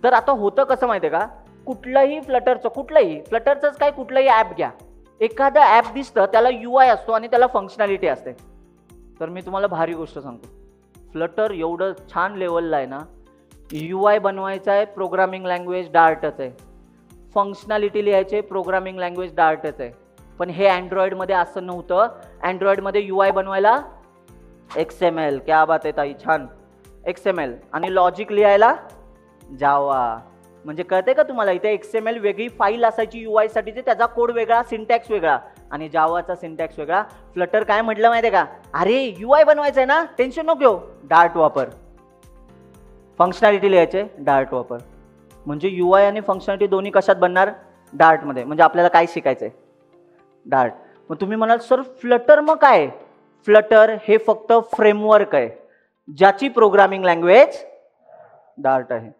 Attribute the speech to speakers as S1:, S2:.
S1: तर आता होतं कसं माहिती आहे का, कुठलंही फ्लटरचंच काय कुठलंही ॲप घ्या, एखादं ॲप दिसतं त्याला UI असतो आणि त्याला फंक्शनॅलिटी असते. तर मी तुम्हाला भारी गोष्ट सांगतो, फ्लटर एवढं छान लेवलला आहे ना, UI बनवायचं आहे प्रोग्रामिंग लँग्वेज डार्टच आहे, फंक्शनॅलिटी लिहायचे प्रोग्रामिंग लँग्वेज डार्टच आहे. पण हे अँड्रॉइडमध्ये असं नव्हतं. अँड्रॉइडमध्ये UI बनवायला XML, क्या बात आहे ताई, छान, XML, आणि लॉजिक लिहायला जावा. म्हणजे कळते का तुम्हाला, इथे XML वेगळी फाईल असायची UI साठीची, त्याचा कोड वेगळा, सिंटॅक्स वेगळा, आणि जावाचा सिंटॅक्स वेगळा. फ्लटर काय म्हटलं माहिती आहे का, अरे UI बनवायचं आहे ना, टेन्शन नको घेऊ, डार्ट वापर, फंक्शनॅलिटी लिहायचे डार्ट वापर. म्हणजे UI आणि फंक्शनॅलिटी दोन्ही कशात बनणार, डार्टमध्ये. म्हणजे आपल्याला काय शिकायचंय, डार्ट. मग तुम्ही म्हणाल सर फ्लटर मग काय, फ्लटर हे फक्त फ्रेमवर्क आहे ज्याची प्रोग्रामिंग लँग्वेज डार्ट आहे.